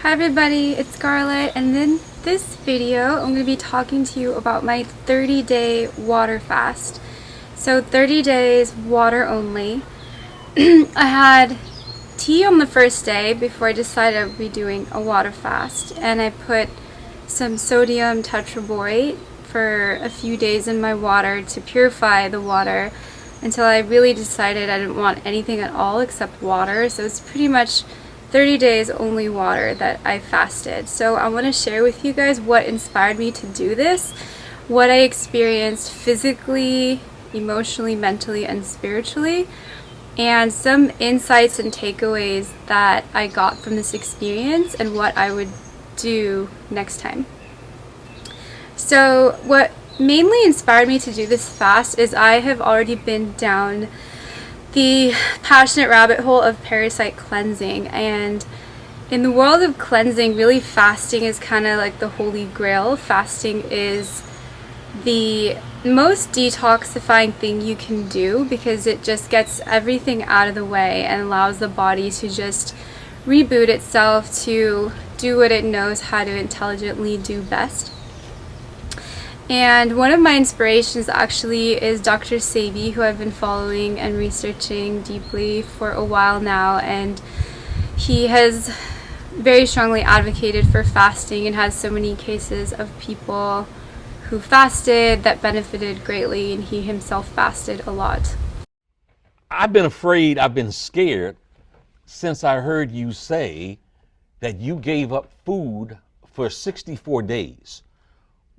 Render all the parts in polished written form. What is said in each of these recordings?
Hi everybody, it's Scarlett, and in this video I'm going to be talking to you about my 30-day water fast. So 30 days water only. I had tea on the first day before I decided I would be doing a water fast, and I put some sodium tetraborate for a few days in my water to purify the water until I really decided I didn't want anything at all except water. So it's pretty much 30 days only water that I fasted. So I want to share with you guys what inspired me to do this, what I experienced physically, emotionally, mentally, and spiritually, and some insights and takeaways that I got from this experience and what I would do next time. So what mainly inspired me to do this fast is I have already been down the passionate rabbit hole of parasite cleansing, and in the world of cleansing, really fasting is kind of like the holy grail. Fasting is the most detoxifying thing you can do because it just gets everything out of the way and allows the body to just reboot itself to do what it knows how to intelligently do best. And one of my inspirations actually is Dr. Sebi, who I've been following and researching deeply for a while now, and he has very strongly advocated for fasting and has so many cases of people who fasted that benefited greatly, and he himself fasted a lot. I've been afraid, I've been scared since I heard you say that you gave up food for 64 days.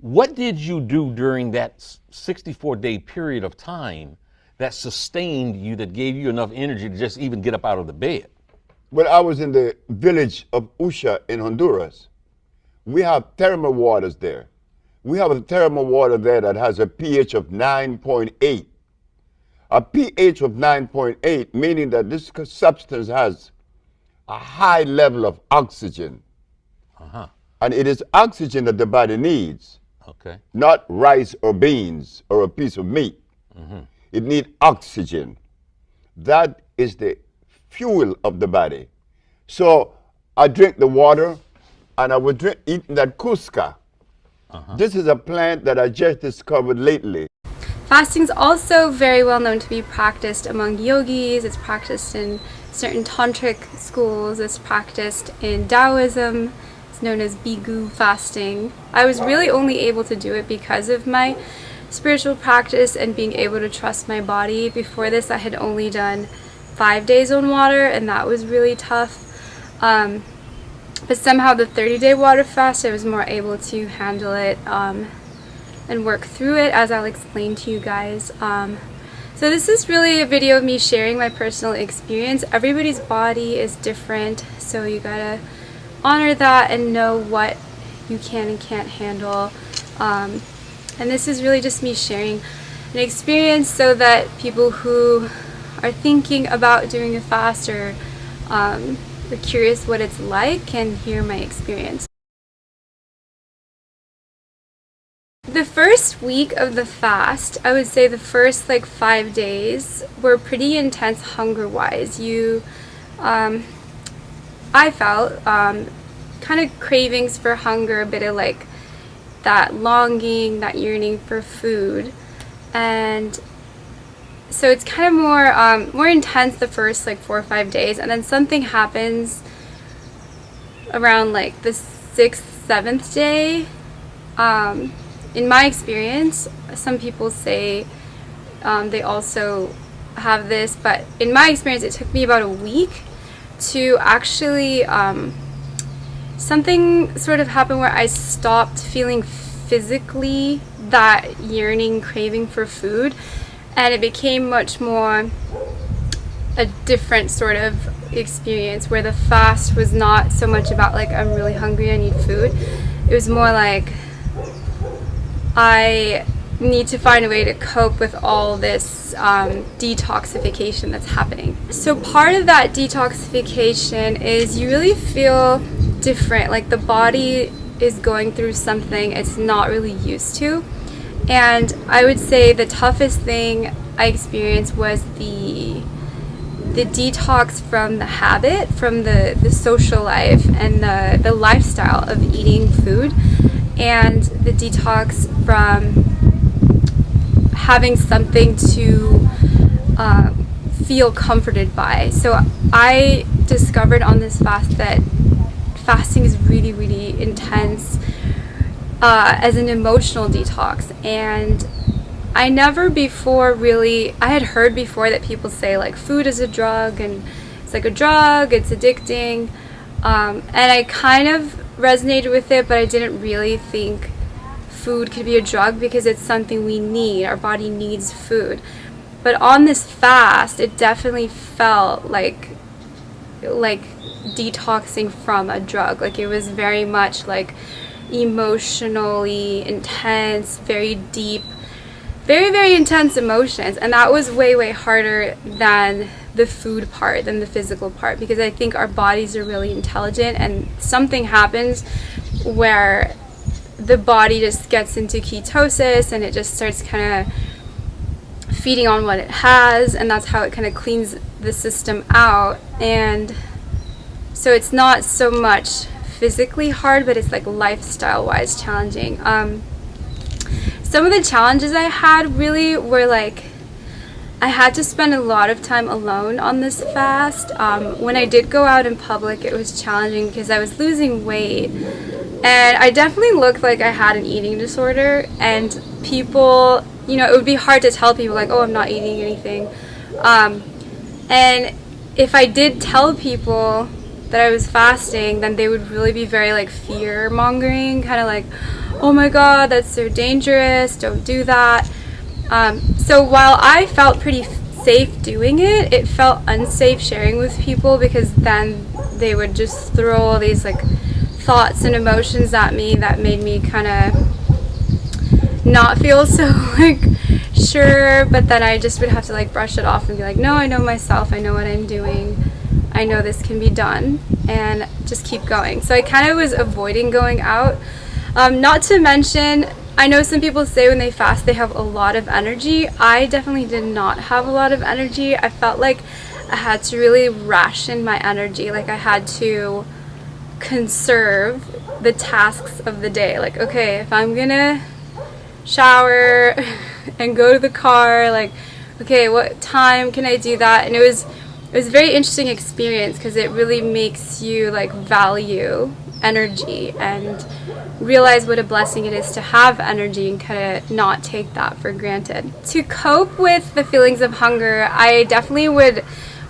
What did you do during that 64-day period of time that sustained you, that gave you enough energy to just even get up out of the bed? Well, I was in the village of Usha in Honduras. We have thermal waters there. We have a thermal water there that has a pH of 9.8. A pH of 9.8, meaning that this substance has a high level of oxygen. And it is oxygen that the body needs. Okay. Not rice or beans or a piece of meat. It needs oxygen. That is the fuel of the body. So I drink the water, and I would eat that cusca. This is a plant that I just discovered lately. Fasting is also very well known to be practiced among yogis. It's practiced in certain tantric schools. It's practiced in Taoism. Known as bigu fasting. I was really only able to do it because of my spiritual practice and being able to trust my body. Before this, I had only done 5 days on water, and that was really tough. But somehow the 30-day water fast, I was more able to handle it and work through it, as I'll explain to you guys. So this is really a video of me sharing my personal experience. Everybody's body is different, so you gotta honor that and know what you can and can't handle. And this is really just me sharing an experience so that people who are thinking about doing a fast or are curious what it's like can hear my experience. The first week of the fast, I would say the first 5 days were pretty intense hunger-wise. I felt kind of cravings for hunger, a bit of that longing, that yearning for food, and so it's kind of more intense the first 4 or 5 days, and then something happens around the 6th, 7th day. In my experience, some people say they also have this, but in my experience it took me about a week to actually something sort of happened where I stopped feeling physically that yearning, craving for food, and it became much more a different sort of experience where the fast was not so much about I'm really hungry, I need food. It was more I need to find a way to cope with all this detoxification that's happening. So part of that detoxification is you really feel different, the body is going through something it's not really used to. And I would say the toughest thing I experienced was the the detox from the habit, from the social life and the lifestyle of eating food, and the detox from having something to feel comforted by. So I discovered on this fast that fasting is really, really intense as an emotional detox. And I never before really, I had heard before that people say like food is a drug and it's like a drug, it's addicting. And I kind of resonated with it, but I didn't really think food could be a drug because it's something we need. Our body needs food. But on this fast, it definitely felt like detoxing from a drug. Like it was very much like emotionally intense, very deep, very, very intense emotions. And that was way, way harder than the food part, than the physical part, because I think our bodies are really intelligent, and something happens where the body just gets into ketosis and it just starts kind of feeding on what it has, and that's how it kind of cleans the system out. And so it's not so much physically hard, but it's like lifestyle wise challenging. Some of the challenges I had really were like, I had to spend a lot of time alone on this fast. When I did go out in public, it was challenging because I was losing weight, and I definitely looked like I had an eating disorder, and people, you know, it would be hard to tell people like, oh, I'm not eating anything. And if I did tell people that I was fasting, then they would really be very like fear mongering, kind of like, oh my god, that's so dangerous, don't do that. So while I felt pretty safe doing it, it felt unsafe sharing with people, because then they would just throw all these like thoughts and emotions at me that made me kind of not feel so like sure. But then I just would have to like brush it off and be like, no, I know myself, I know what I'm doing, I know this can be done, and just keep going. So I kind of was avoiding going out. Not to mention, I know some people say when they fast they have a lot of energy. I definitely did not have a lot of energy. I felt like I had to really ration my energy. Like I had to conserve the tasks of the day. Like, okay, if I'm gonna shower and go to the car, like, okay, what time can I do that? And it was a very interesting experience, because it really makes you like value energy and realize what a blessing it is to have energy, and kind of not take that for granted. To cope with the feelings of hunger, I definitely would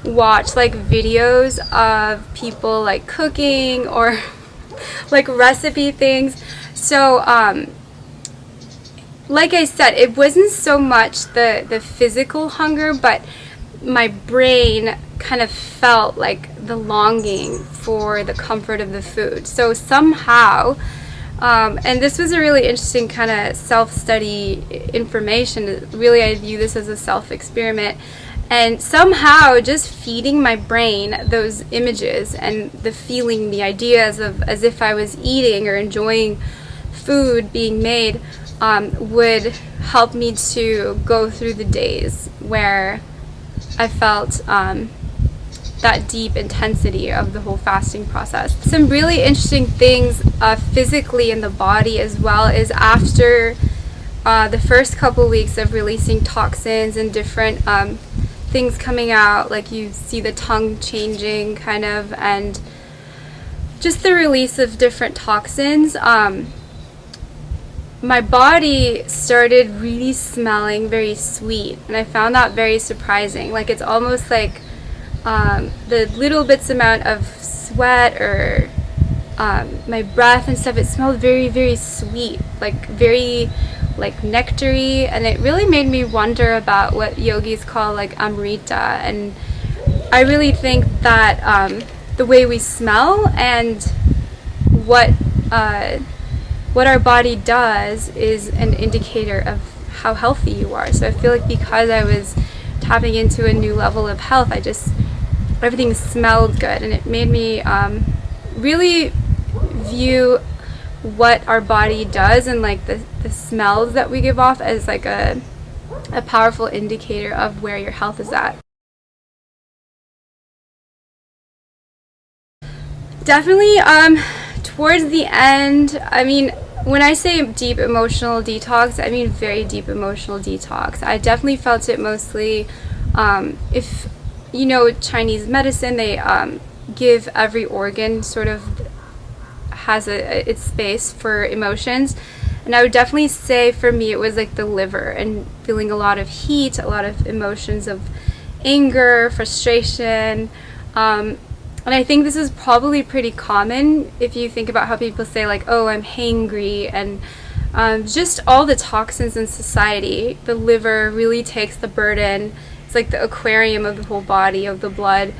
watch like videos of people like cooking or like recipe things. So like I said, it wasn't so much the physical hunger, but my brain kind of felt like the longing for the comfort of the food. So somehow, and this was a really interesting kind of self-study information. Really, I view this as a self-experiment. And somehow just feeding my brain those images and the feeling, the ideas of as if I was eating or enjoying food being made would help me to go through the days where I felt that deep intensity of the whole fasting process. Some really interesting things physically in the body as well is after the first couple weeks of releasing toxins and different things coming out, like you see the tongue changing kind of, and just the release of different toxins. My body started really smelling very sweet, and I found that very surprising. Like it's almost like the little bits amount of sweat or my breath and stuff, it smelled very, very sweet, like very like nectar-y, and it really made me wonder about what yogis call like amrita. And I really think that the way we smell and what our body does is an indicator of how healthy you are. So I feel like because I was tapping into a new level of health, everything smelled good, and it made me really view what our body does and like the smells that we give off as like a powerful indicator of where your health is at. Definitely, towards the end, I mean, when I say deep emotional detox, I mean very deep emotional detox. I definitely felt it mostly, if you know Chinese medicine, they give every organ sort of has its space for emotions. And I would definitely say for me it was like the liver and feeling a lot of heat, a lot of emotions of anger, frustration. And I think this is probably pretty common if you think about how people say like, oh, I'm hangry, and just all the toxins in society. The liver really takes the burden. It's like the aquarium of the whole body, of the blood.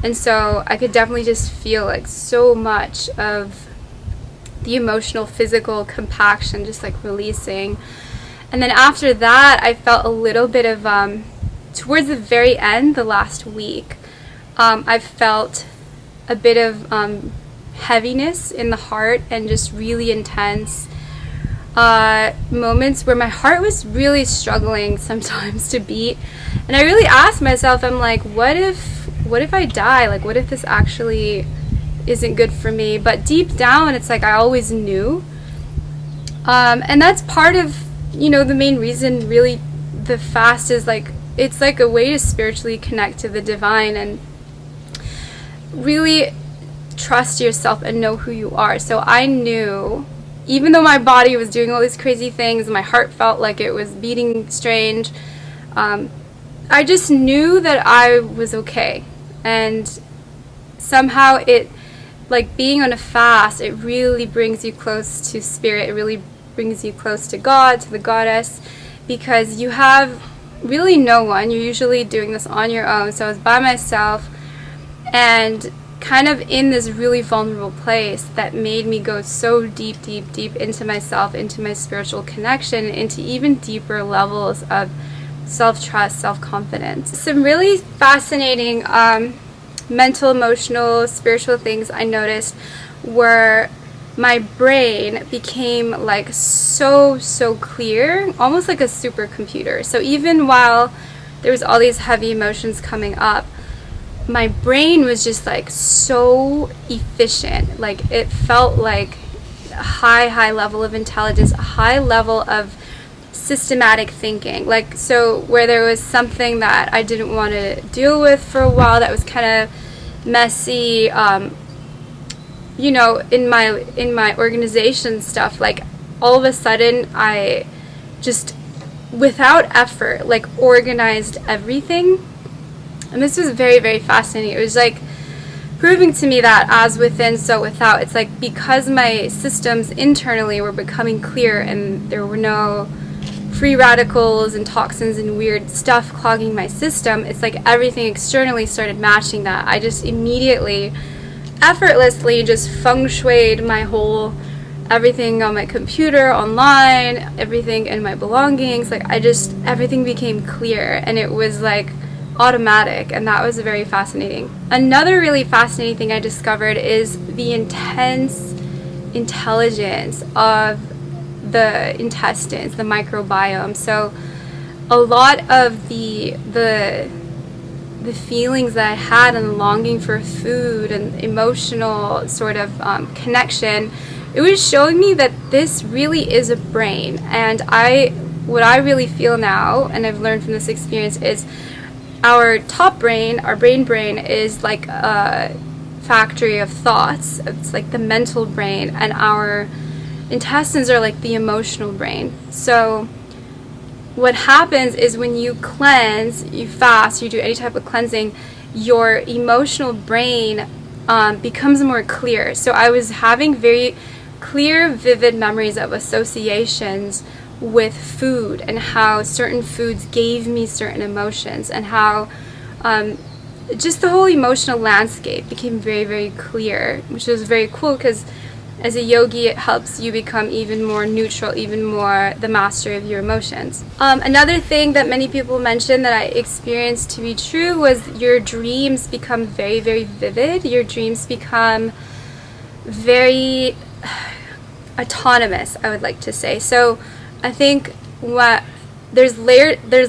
And so I could definitely just feel like so much of the emotional, physical compaction just like releasing. And then after that, I felt a little bit of, towards the very end, the last week, I felt a bit of heaviness in the heart and just really intense moments where my heart was really struggling sometimes to beat. And I really asked myself, I'm like, what if I die? Like, what if this actually isn't good for me? But deep down, it's like I always knew. And that's part of, you know, the main reason really the fast is like, it's like a way to spiritually connect to the divine and really trust yourself and know who you are. So I knew, even though my body was doing all these crazy things, my heart felt like it was beating strange, I just knew that I was okay. And somehow it, like being on a fast, it really brings you close to spirit. It really brings you close to God, to the goddess, because you have really no one. You're usually doing this on your own. So I was by myself and kind of in this really vulnerable place that made me go so deep into myself, into my spiritual connection, into even deeper levels of self-trust, self-confidence. Some really fascinating mental, emotional, spiritual things I noticed were my brain became like so clear, almost like a supercomputer. So even while there was all these heavy emotions coming up, my brain was just like so efficient. Like it felt like a high level of intelligence, a high level of systematic thinking. Like, so where there was something that I didn't want to deal with for a while that was kind of messy, you know, in my organization stuff, like all of a sudden I just, without effort, like organized everything. And this was very fascinating. It was like proving to me that as within, so without. It's like because my systems internally were becoming clear and there were no free radicals and toxins and weird stuff clogging my system, it's like everything externally started matching that. I just immediately, effortlessly just feng shuied my whole, everything on my computer, online, everything in my belongings. Like everything became clear and it was like automatic, and that was very fascinating. Another really fascinating thing I discovered is the intense intelligence of the intestines, the microbiome. So a lot of the feelings that I had and longing for food and emotional sort of connection, it was showing me that this really is a brain. And what I really feel now, and I've learned from this experience, is our top brain, our brain is like a factory of thoughts. It's like the mental brain, and our intestines are like the emotional brain. So what happens is when you cleanse, you fast, you do any type of cleansing, your emotional brain becomes more clear. So I was having very clear, vivid memories of associations with food and how certain foods gave me certain emotions, and how just the whole emotional landscape became very clear, which was very cool because as a yogi it helps you become even more neutral, even more the master of your emotions. Another thing that many people mention that I experienced to be true was your dreams become very vivid. Your dreams become very autonomous, I would like to say. So I think there's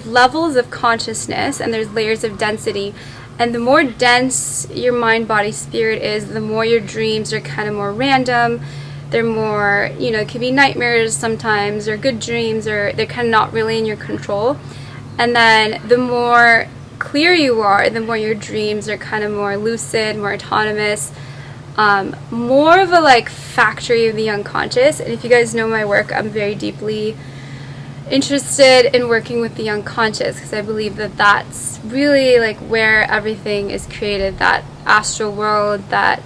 levels of consciousness and there's layers of density, And the more dense your mind, body, spirit is, the more your dreams are kind of more random. They're more, it could be nightmares sometimes, or good dreams, or they're kind of not really in your control. And then the more clear you are, the more your dreams are kind of more lucid, more autonomous, more of a factory of the unconscious. And if you guys know my work, I'm very deeply interested in working with the unconscious, because I believe that that's really where everything is created, that astral world, that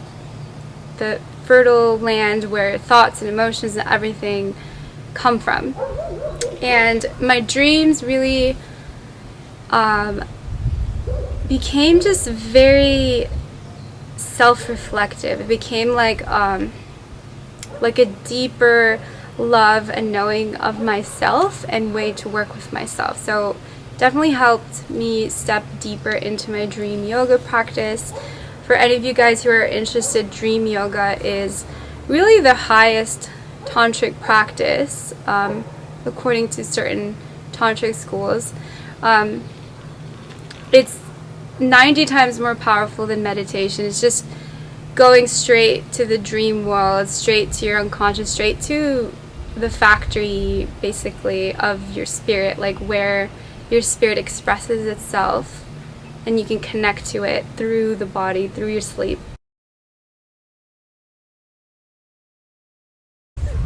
the fertile land where thoughts and emotions and everything come from. And my dreams really became just very self-reflective. It became like a deeper love and knowing of myself and way to work with myself. So definitely helped me step deeper into my dream yoga practice. For any of you guys who are interested, dream yoga is really the highest tantric practice, according to certain tantric schools. It's 90 times more powerful than meditation. It's just going straight to the dream world, straight to your unconscious, straight to the factory, basically, of your spirit, where your spirit expresses itself, and you can connect to it through the body, through your sleep.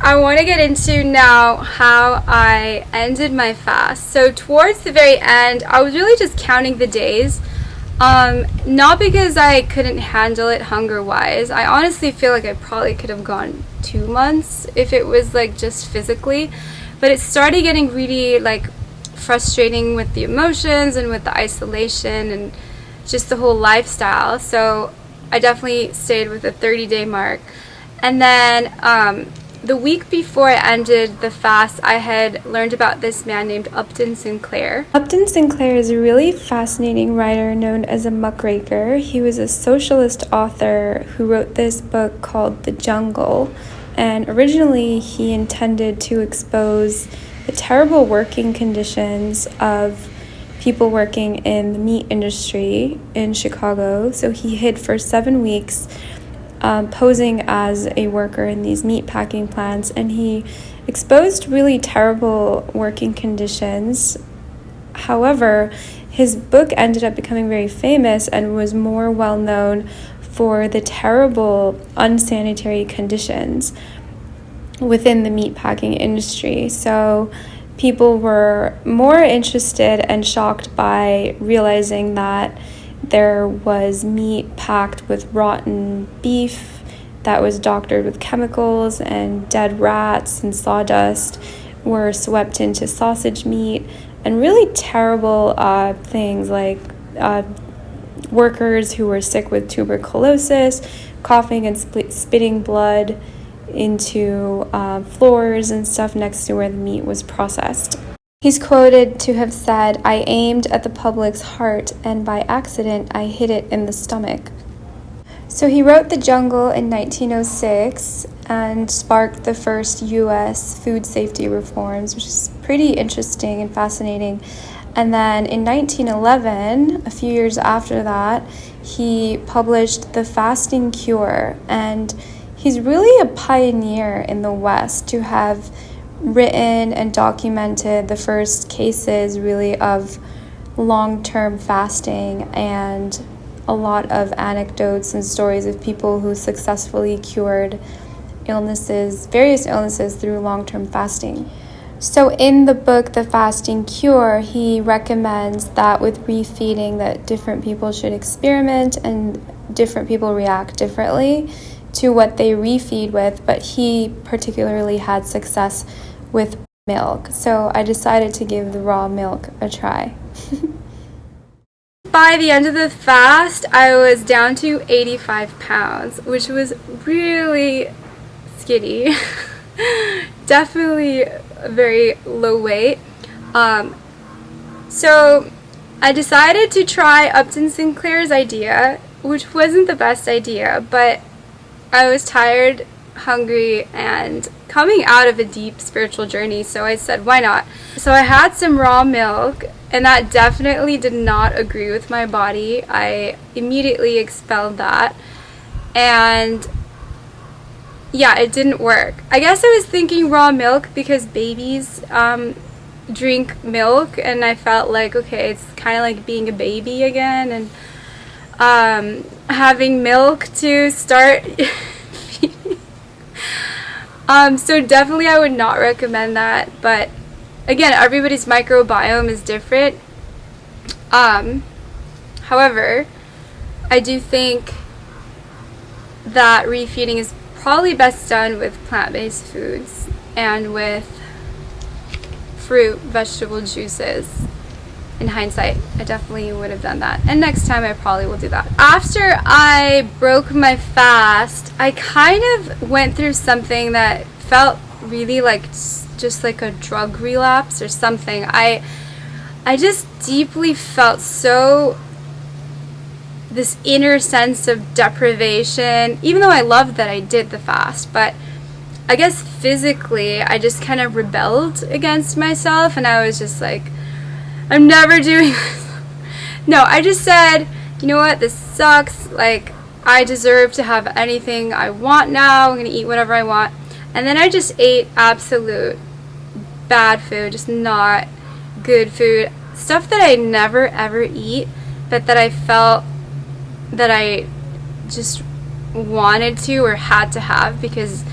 I want to get into now how I ended my fast. So towards the very end, I was really just counting the days. Not because I couldn't handle it hunger-wise. I honestly feel like I probably could have gone 2 months if it was just physically. But it started getting really frustrating with the emotions and with the isolation and just the whole lifestyle. So I definitely stayed with the 30-day mark. And then the week before I ended the fast, I had learned about this man named Upton Sinclair. Upton Sinclair is a really fascinating writer known as a muckraker. He was a socialist author who wrote this book called The Jungle, and originally he intended to expose the terrible working conditions of people working in the meat industry in Chicago. So he hid for 7 weeks, posing as a worker in these meat packing plants, and he exposed really terrible working conditions. However, his book ended up becoming very famous and was more well known for the terrible unsanitary conditions within the meat packing industry. So people were more interested and shocked by realizing that there was meat packed with rotten beef that was doctored with chemicals, and dead rats and sawdust were swept into sausage meat, and really terrible things workers who were sick with tuberculosis, coughing and spitting blood into floors and stuff next to where the meat was processed. He's quoted to have said, "I aimed at the public's heart, and by accident I hit it in the stomach." So he wrote The Jungle in 1906 and sparked the first U.S. food safety reforms, which is pretty interesting and fascinating. And then in 1911, a few years after that, he published The Fasting Cure, and he's really a pioneer in the West to have written and documented the first cases really of long-term fasting, and a lot of anecdotes and stories of people who successfully cured various illnesses through long-term fasting. So in the book, The Fasting Cure, he recommends that with refeeding that different people should experiment, and different people react differently to what they refeed with, but he particularly had success with milk. So I decided to give the raw milk a try. By the end of the fast, I was down to 85 pounds, which was really skinny. Definitely a very low weight. So I decided to try Upton Sinclair's idea, which wasn't the best idea, but I was tired, hungry, and coming out of a deep spiritual journey, so I said, why not? So I had some raw milk, and that definitely did not agree with my body. I immediately expelled that, and yeah, it didn't work. I guess I was thinking raw milk because babies drink milk, and I felt like, okay, it's kind of like being a baby again, and having milk to start feeding. So definitely I would not recommend that, but again, everybody's microbiome is different. However, I do think that refeeding is probably best done with plant-based foods and with fruit, vegetable juices. In hindsight, I definitely would have done that. And next time I probably will do that. After I broke my fast, I kind of went through something that felt really like just like a drug relapse or something. I just deeply felt so this inner sense of deprivation, even though I loved that I did the fast, but I guess physically I just kind of rebelled against myself, and I was just like, I'm never doing this. No, I just said, you know what, this sucks, like, I deserve to have anything I want now, I'm gonna eat whatever I want. And then I just ate absolute bad food, just not good food, stuff that I never ever eat, but that I felt that I just wanted to or had to have because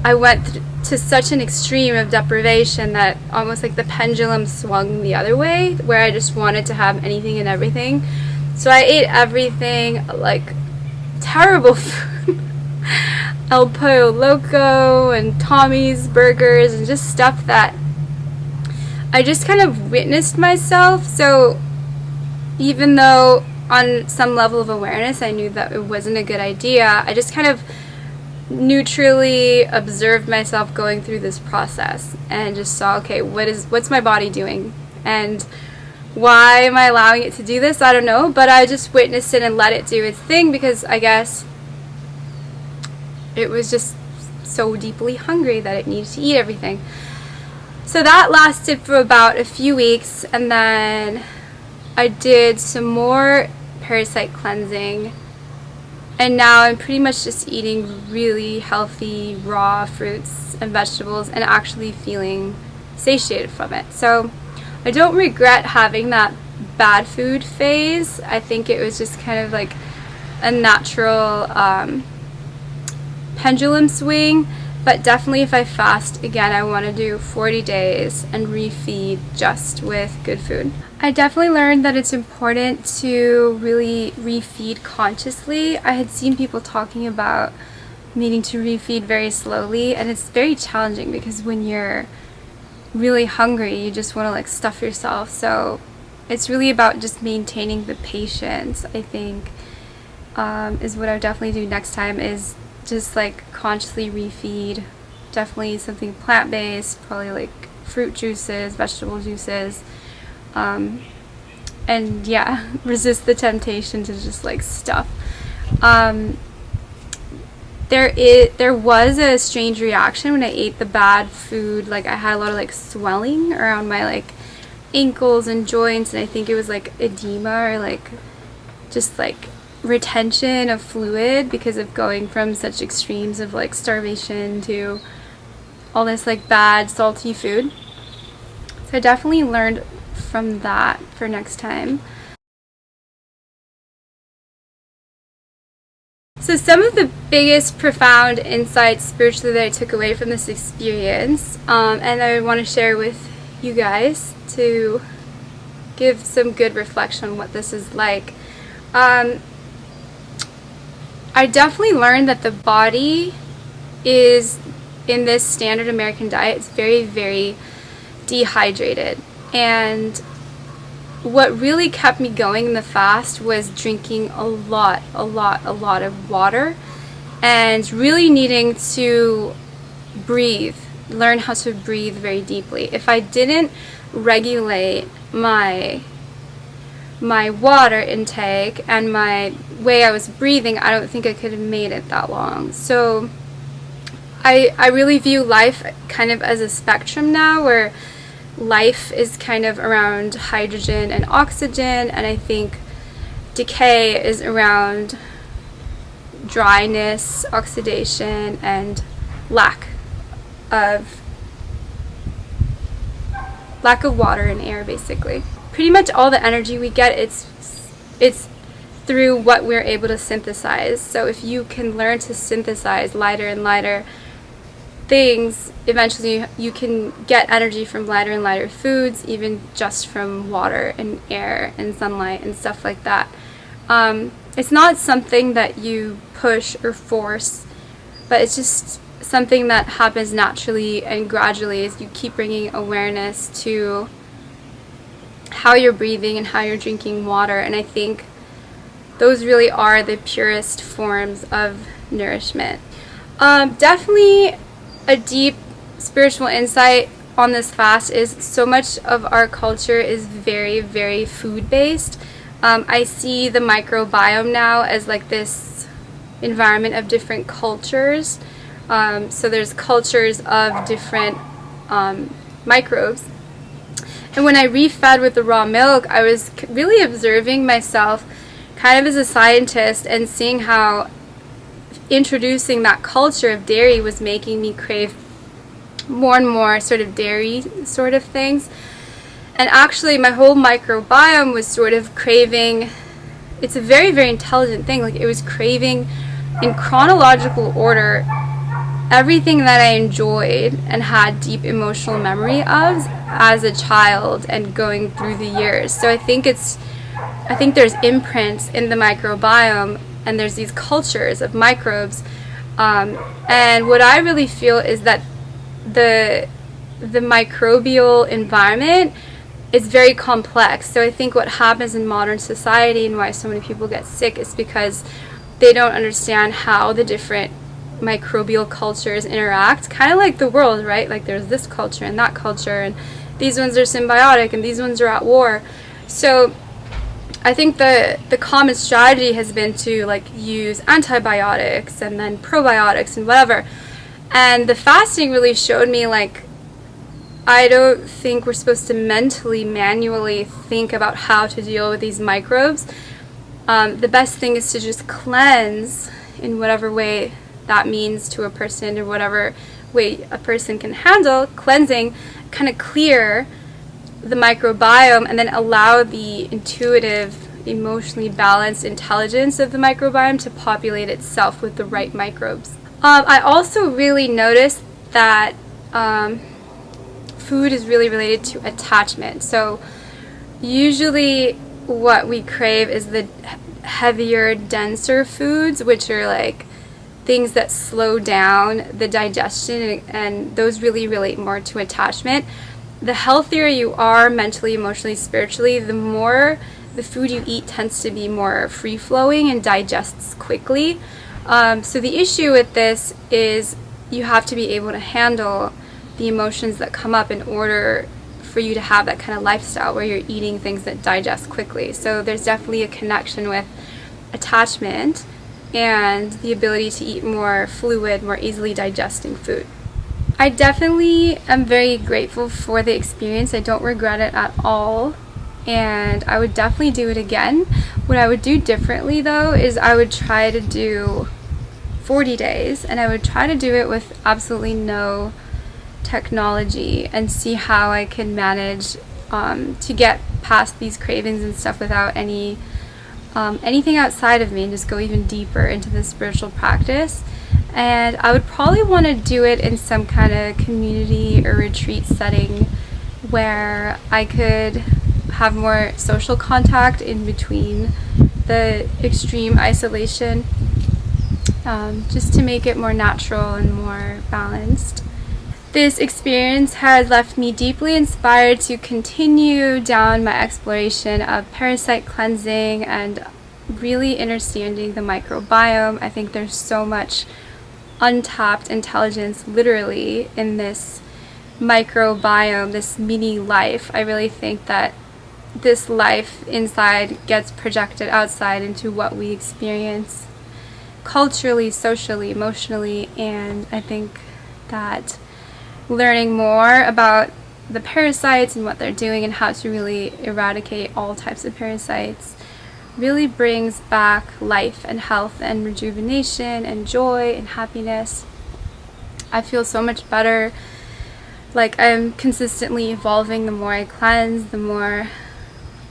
I went to such an extreme of deprivation that almost like the pendulum swung the other way, where I just wanted to have anything and everything. So I ate everything, like terrible food. El Pollo Loco and Tommy's burgers and just stuff that I just kind of witnessed myself. So even though on some level of awareness I knew that it wasn't a good idea, I just kind of neutrally observed myself going through this process and just saw, okay, what's my body doing, and why am I allowing it to do this? I don't know, but I just witnessed it and let it do its thing because I guess it was just so deeply hungry that it needed to eat everything. So that lasted for about a few weeks, and then I did some more parasite cleansing, and now I'm pretty much just eating really healthy raw fruits and vegetables and actually feeling satiated from it. So I don't regret having that bad food phase. I think it was just kind of like a natural pendulum swing, but definitely if I fast again, I want to do 40 days and refeed just with good food. I definitely learned that it's important to really refeed consciously. I had seen people talking about needing to refeed very slowly, and it's very challenging because when you're really hungry, you just want to like stuff yourself. So it's really about just maintaining the patience, I think, is what I would definitely do next time, is just like consciously refeed. Definitely something plant-based, probably like fruit juices, vegetable juices, and yeah, resist the temptation to just like stuff. There was a strange reaction when I ate the bad food. Like I had a lot of like swelling around my like ankles and joints, and I think it was like edema or like just like retention of fluid because of going from such extremes of like starvation to all this like bad salty food. So I definitely learned from that for next time. So some of the biggest profound insights spiritually that I took away from this experience, and I want to share with you guys to give some good reflection on what this is like. I definitely learned that the body is, in this standard American diet, it's very, very dehydrated. And what really kept me going in the fast was drinking a lot of water and really needing to breathe, learn how to breathe very deeply. If I didn't regulate my water intake and my way I was breathing, I don't think I could have made it that long. So I really view life kind of as a spectrum now, where life is kind of around hydrogen and oxygen, and I think decay is around dryness, oxidation, and lack of water and air, basically. Pretty much all the energy we get, it's through what we're able to synthesize. So if you can learn to synthesize lighter and lighter things, eventually you can get energy from lighter and lighter foods, even just from water and air and sunlight and stuff like that. It's not something that you push or force, but it's just something that happens naturally and gradually as you keep bringing awareness to how you're breathing and how you're drinking water. And I think those really are the purest forms of nourishment. Definitely a deep spiritual insight on this fast is so much of our culture is very, very food-based. I see the microbiome now as like this environment of different cultures. So there's cultures of different microbes. And when I refed with the raw milk, I was really observing myself kind of as a scientist and seeing how introducing that culture of dairy was making me crave more and more sort of dairy sort of things. And actually my whole microbiome was sort of craving, it's a very, very intelligent thing, like it was craving in chronological order everything that I enjoyed and had deep emotional memory of as a child and going through the years. So I think there's imprints in the microbiome, and there's these cultures of microbes. And what I really feel is that the microbial environment is very complex. So I think what happens in modern society and why so many people get sick is because they don't understand how the different microbial cultures interact, kind of like the world, right? Like there's this culture and that culture, and these ones are symbiotic and these ones are at war. So I think the common strategy has been to like use antibiotics and then probiotics and whatever. And the fasting really showed me like I don't think we're supposed to mentally, manually think about how to deal with these microbes. The best thing is to just cleanse in whatever way that means to a person, or whatever way a person can handle cleansing, kind of clear the microbiome and then allow the intuitive, emotionally balanced intelligence of the microbiome to populate itself with the right microbes. I also really noticed that food is really related to attachment. So usually what we crave is the heavier, denser foods, which are like things that slow down the digestion, and those really relate more to attachment. The healthier you are mentally, emotionally, spiritually, the more the food you eat tends to be more free-flowing and digests quickly. So the issue with this is you have to be able to handle the emotions that come up in order for you to have that kind of lifestyle where you're eating things that digest quickly. So there's definitely a connection with attachment and the ability to eat more fluid, more easily digesting food. I definitely am very grateful for the experience. I don't regret it at all, and I would definitely do it again. What I would do differently though is I would try to do 40 days, and I would try to do it with absolutely no technology and see how I can manage to get past these cravings and stuff without anything outside of me, and just go even deeper into the spiritual practice. And I would probably want to do it in some kind of community or retreat setting where I could have more social contact in between the extreme isolation, just to make it more natural and more balanced. This experience has left me deeply inspired to continue down my exploration of parasite cleansing and really understanding the microbiome. I think there's so much untapped intelligence literally in this microbiome, this mini life. I really think that this life inside gets projected outside into what we experience culturally, socially, emotionally, and I think that learning more about the parasites and what they're doing and how to really eradicate all types of parasites really brings back life and health and rejuvenation and joy and happiness. I feel so much better. Like, I'm consistently evolving. The more I cleanse, the more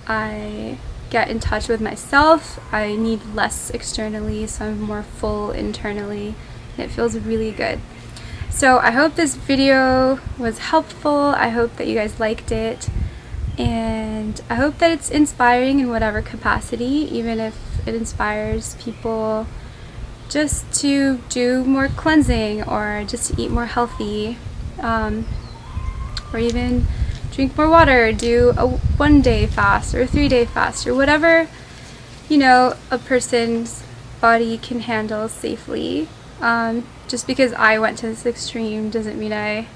I get in touch with myself. I need less externally, so I'm more full internally, and it feels really good. So I hope this video was helpful. I hope that you guys liked it, and I hope that it's inspiring in whatever capacity, even if it inspires people just to do more cleansing, or just to eat more healthy, or even drink more water, do a 1-day fast or a 3-day fast, or whatever, you know, a person's body can handle safely. Just because I went to this extreme doesn't mean I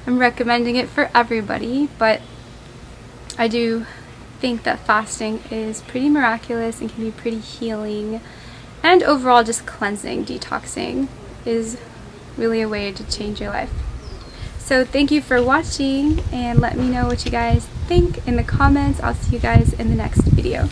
am recommending it for everybody, but I do think that fasting is pretty miraculous and can be pretty healing, and overall just cleansing, detoxing is really a way to change your life. So thank you for watching, and let me know what you guys think in the comments. I'll see you guys in the next video.